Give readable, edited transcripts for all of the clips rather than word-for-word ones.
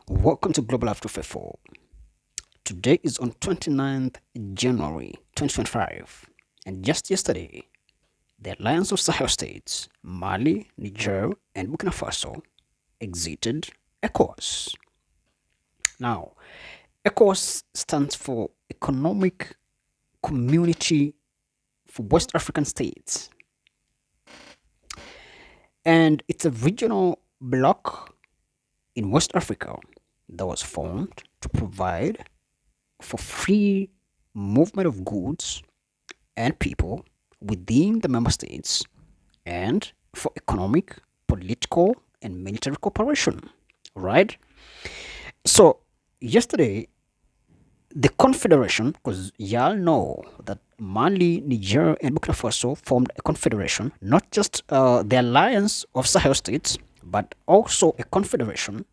Welcome to Global After 4. Today is on 29th January 2025, and just yesterday, the Alliance of Sahel States, Mali, Niger, and Burkina Faso exited ECOWAS. Now, ECOWAS stands for Economic Community for West African States, and it's a regional bloc in West Africa that was formed to provide for free movement of goods and people within the member states and for economic, political, and military cooperation. Right? So, yesterday, the confederation, because y'all know that Mali, Niger, and Burkina Faso formed a confederation, not just the alliance of Sahel states, but also a confederation.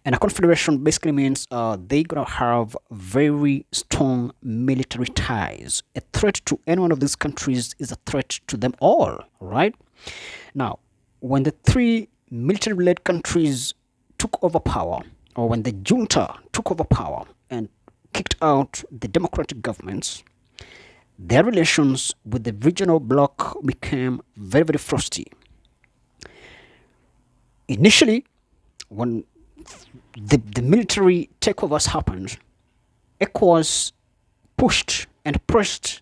And a confederation basically means they're gonna have very strong military ties. A threat to any one of these countries is a threat to them all, right? Now, when the three military-led countries took over power, or when the junta took over power and kicked out the democratic governments, their relations with the regional bloc became very, very frosty. Initially, when the military takeovers happened, ECOWAS pushed and pressed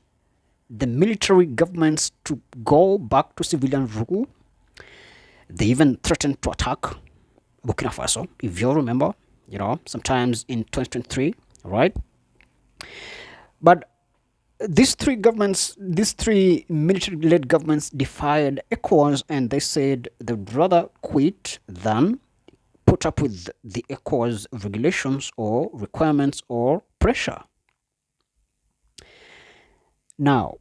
the military governments to go back to civilian rule. They even threatened to attack Burkina Faso, if you remember, sometimes in 2023, right? But these three military-led governments defied ECOWAS and they said they'd rather quit than put up with the ECOWAS regulations or requirements or pressure. Now,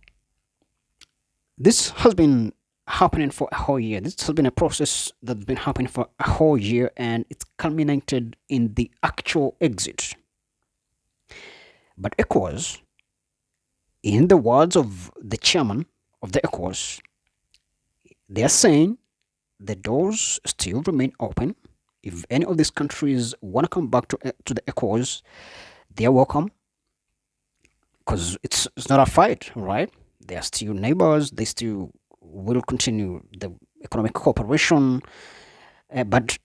this has been happening for a whole year. This has been a process that's been happening for a whole year and it's culminated in the actual exit. But ECOWAS, in the words of the chairman of the ECOWAS, they are saying the doors still remain open. If any of these countries want to come back to the ECOWAS, they are welcome because it's not a fight, right? They are still neighbors. They still will continue the economic cooperation. But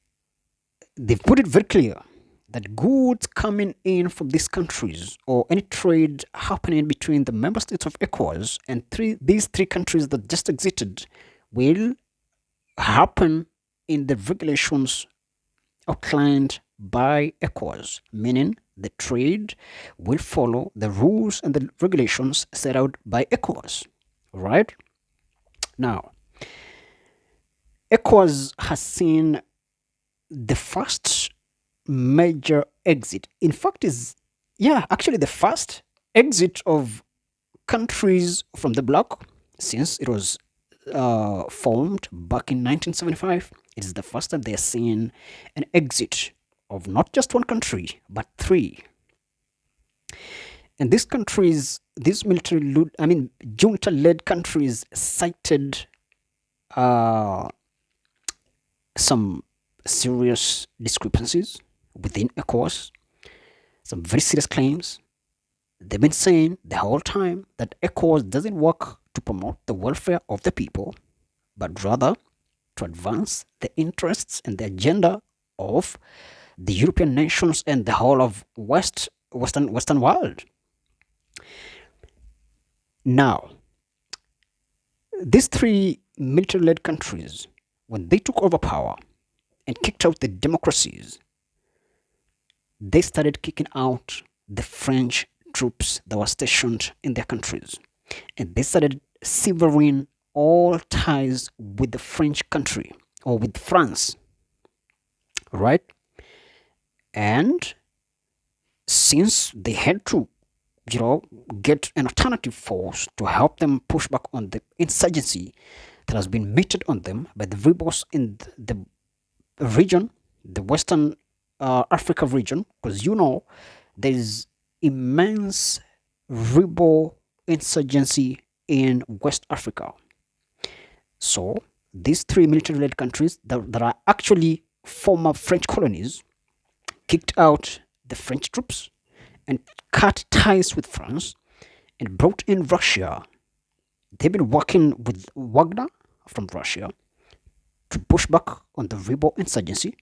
they've put it very clear that goods coming in from these countries or any trade happening between the member states of ECOWAS and these three countries that just exited will happen in the regulations outlined by ECOWAS, meaning the trade will follow the rules and the regulations set out by ECOWAS, right? Now, ECOWAS has seen the first major exit. In fact, actually the first exit of countries from the bloc since it was formed back in 1975. It is the first time they are seeing an exit of not just one country but three. And these countries, these junta-led countries, cited some serious discrepancies within ECOWAS, some very serious claims. They've been saying the whole time that ECOWAS doesn't work to promote the welfare of the people, but rather to advance the interests and the agenda of the European nations and the whole of Western world. Now, these three military-led countries, when they took over power and kicked out the democracies, they started kicking out the French troops that were stationed in their countries. And they started severing all ties with the French country or with France, right? And since they had to, get an alternative force to help them push back on the insurgency that has been meted on them by the rebels in the region, the Western Africa region, because there's immense rebel insurgency in West Africa. So these three military-led countries that are actually former French colonies, kicked out the French troops and cut ties with France and brought in Russia. They've been working with Wagner from Russia to push back on the rebel insurgency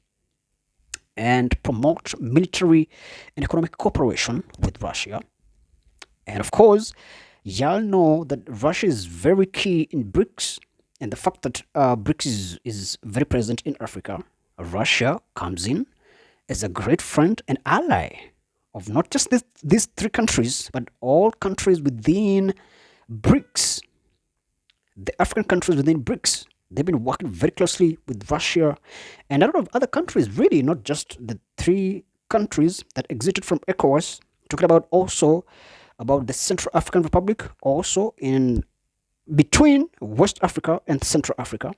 and promote military and economic cooperation with Russia. And of course, y'all know that Russia is very key in BRICS, and the fact that BRICS is very present in Africa. Russia comes in as a great friend and ally of not just these three countries, but all countries within BRICS, the African countries within BRICS. They've been working very closely with Russia and a lot of other countries, really, not just the three countries that exited from ECOWAS. Talking about also about the Central African Republic, also in between West Africa and Central Africa.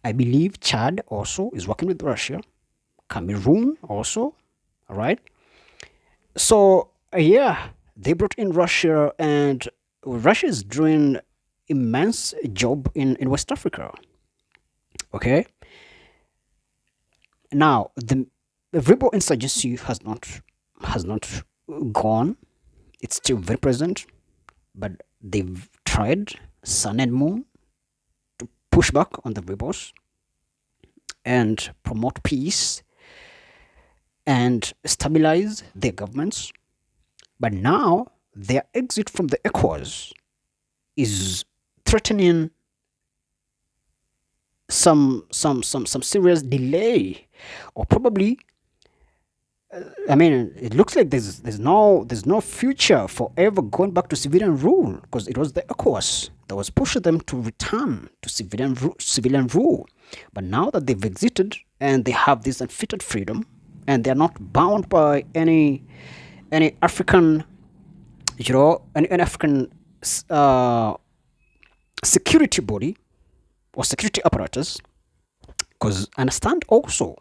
I believe Chad also is working with Russia. Cameroon also, all right? So, yeah, they brought in Russia, and Russia is doing immense job in West Africa, okay? Now, the rebel insurgency has not gone. It's still very present, but they've tried sun and moon to push back on the rebels and promote peace and stabilize their governments. But now their exit from the ECOWAS is threatening some serious delay, or probably, I mean, it looks like there's no future for ever going back to civilian rule, because it was the ECOWAS that was pushing them to return to civilian rule. But now that they've exited and they have this unfettered freedom, and they're not bound by any African, any African security body or security apparatus. Because I understand also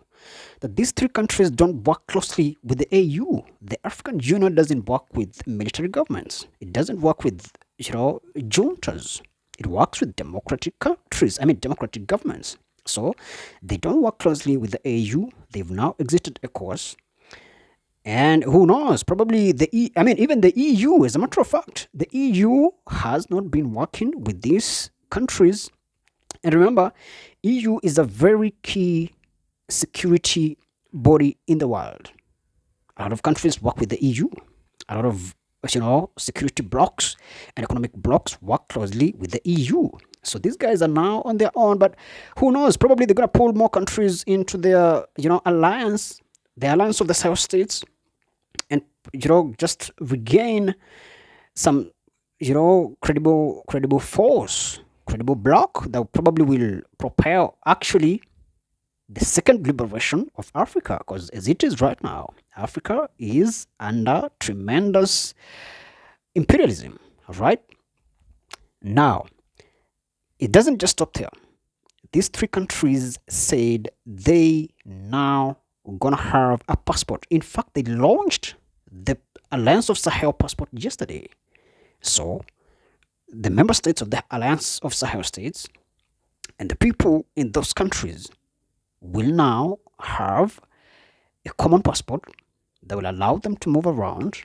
that these three countries don't work closely with the AU. The African Union doesn't work with military governments. It doesn't work with, juntas. It works with democratic countries, democratic governments. So they don't work closely with the AU. They've now exited ECOWAS. And who knows, probably even the EU, as a matter of fact, the EU has not been working with these countries. And remember, EU is a very key security body in the world. A lot of countries work with the EU. A lot of security blocks and economic blocks work closely with the EU. So these guys are now on their own, but who knows? Probably they're gonna pull more countries into their alliance, the alliance of the Sahel states, and just regain some credible force, credible bloc that probably will propel actually the second liberation of Africa. Because as it is right now, Africa is under tremendous imperialism. All right. Now, it doesn't just stop there. These three countries said they now gonna have a passport. In fact, they launched the Alliance of Sahel passport yesterday. So the member states of the Alliance of Sahel states and the people in those countries will now have a common passport that will allow them to move around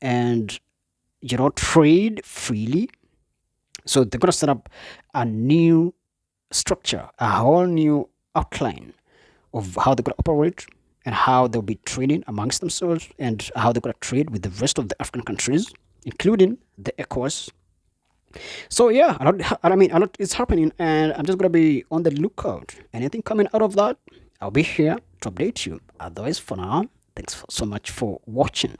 and trade freely. So they're going to set up a new structure, a whole new outline of how they're going to operate and how they'll be trading amongst themselves and how they're going to trade with the rest of the African countries, including the ECOWAS. So yeah, a lot is happening, and I'm just going to be on the lookout. Anything coming out of that, I'll be here to update you. Otherwise, for now, thanks so much for watching.